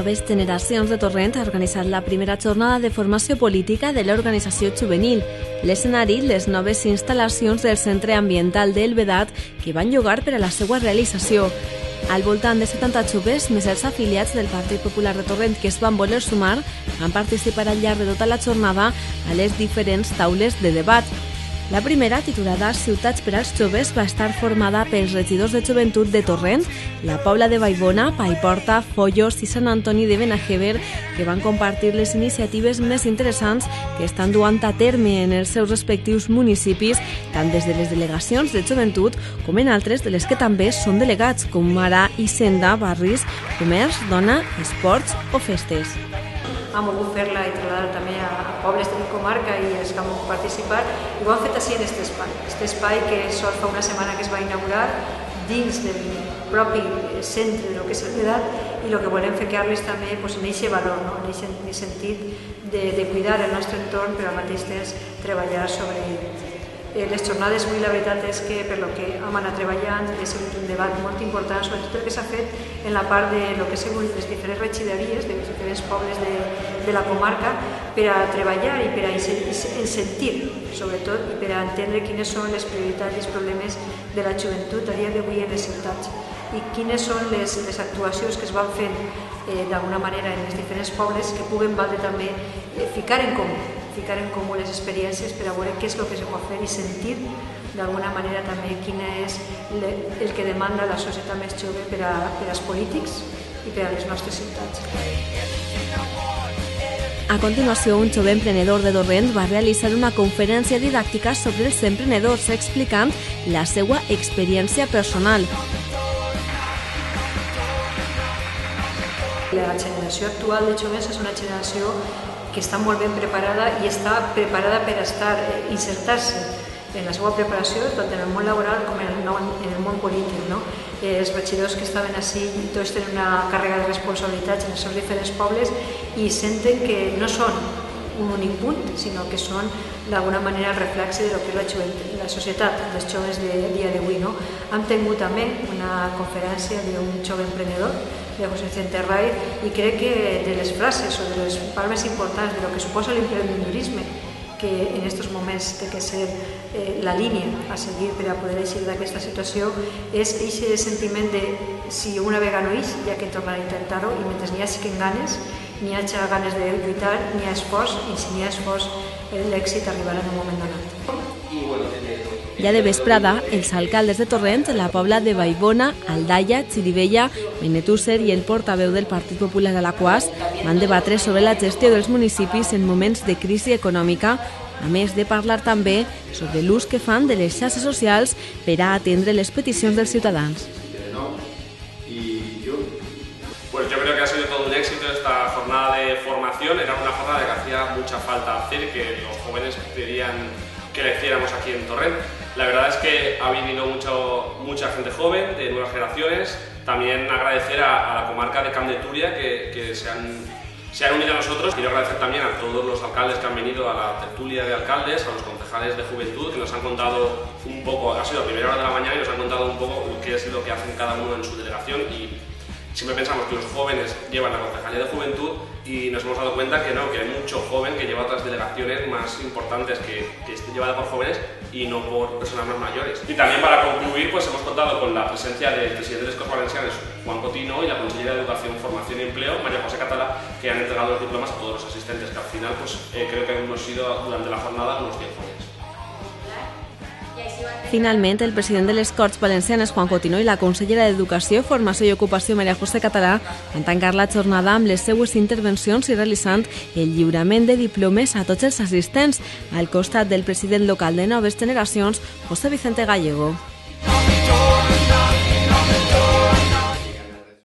Noves Generacions de Torrent ha organitzat la primera jornada de formació política de l'organització juvenil. L'escenari, les noves instal·lacions del Centre Ambiental del Vedat, que van llogar per a la seva realització. Al voltant de 70 joves, més els afiliats del Partit Popular de Torrent que es van voler sumar, van participar al llarg de tota la jornada a les diferents taules de debat. La primera, titulada Ciutats per als joves, va estar formada pels regidors de joventut de Torrent, la Pobla de Vallbona, Paiporta, Foios i Sant Antoni de Benajever, que van compartir les iniciatives més interessants que estan duant a terme en els seus respectius municipis, tant des de les delegacions de joventut com en altres de les que també són delegats, com ara Hisenda, Barris, Comerç, Dona, Esports o Festes. Hem volgut fer-la i trasladar també a pobles de la comarca i els que han volgut participar, i ho han fet així en aquest espai. Aquest espai que sols fa una setmana que es va inaugurar dins del propi centre del que és el Vedat, i el que volem fer-les també en aquest valor, en aquest sentit de cuidar el nostre entorn, però al mateix temps treballar sobre ell. Les jornades avui la veritat és que per lo que hem anat treballant ha sigut un debat molt important, sobretot el que s'ha fet en la part de lo que han sigut les diferents regidories dels diferents pobles de la comarca, per a treballar i per a sentir, sobretot, i per a entendre quines són les prioritats i els problemes de la joventut a dia d'avui en les ciutats i quines són les actuacions que es van fent d'alguna manera en els diferents pobles que puguen valdre també ficar en comú les experiències per a veure què és el que se pot fer i sentir d'alguna manera també quin és el que demanda la societat més jove per als polítics i per a les nostres ciutats. A continuació, un jove emprenedor de Torrent va realitzar una conferència didàctica sobre els emprenedors, explicant la seva experiència personal. La generació actual de joves és una generació que està molt ben preparada i està preparada per insertar-se en la seva preparació tant en el món laboral com en el món polític. Els regidors que estaven així tots tenen una càrrega de responsabilitats en els seus diferents pobles i senten que no són un únic punt, sinó que són d'alguna manera el reflexe de lo que és la societat dels joves de dia d'avui. Hem tingut també una conferència d'un jove emprenedor, de José Vicente Ray, i crec que de les frases o de les parts més importants de lo que suposa l'emprendedorisme, que en aquests moments té que ser la línia a seguir per a poder eixir d'aquesta situació, és aquest sentiment de si una vegada no ix, hi ha que tornar a intentar-ho, i mentre n'hi hagi ganes, n'hi hagi ganes de lluitar, n'hi ha esforç, i si n'hi ha esforç, l'èxit arribarà en un moment donat. Ja de vesprada, els alcaldes de Torrent, la Pobla de Vallbona, Aldaia, Xirivella, Benetússer i el portaveu del Partit Popular Alaquàs van debatre sobre la gestió dels municipis en moments de crisi econòmica, a més de parlar també sobre l'ús que fan de les xarxes socials per a atendre les peticions dels ciutadans. Pues yo creo que ha sido todo un éxito esta jornada de formación. Era una jornada que hacía mucha falta hacer, que los jóvenes pedían que la hiciéramos aquí en Torrent. La verdad es que ha venido mucha gente joven, de nuevas generaciones. También agradecer a la comarca de Camp de Túria que se han unido a nosotros. Quiero agradecer también a todos los alcaldes que han venido a la tertulia de alcaldes, a los concejales de juventud, que nos han contado un poco, ha sido a primera hora de la mañana y nos han contado un poco qué es lo que hacen cada uno en su delegación. Y siempre pensamos que los jóvenes llevan la concejalía de juventud y nos hemos dado cuenta que no, que hay mucho joven que lleva otras delegaciones más importantes que esté llevada por jóvenes y no por personas más mayores. Y también para concluir, pues hemos contado con la presencia del presidente de les Corts Valencianes, Juan Cotino, y la consellera de Educación, Formación y Empleo, María José Catalá, que han entregado los diplomas a todos los asistentes, que al final pues, creo que hemos sido durante la jornada unos 10 jóvenes. Finalment, el president de les Corts Valencianes, Juan Cotino, i la consellera d'Educació, Formació i Ocupació, María José Catalá, van tancar la jornada amb les seues intervencions i realitzant el lliurament de diplomes a tots els assistents, al costat del president local de Noves Generacions, José Vicente Gallego.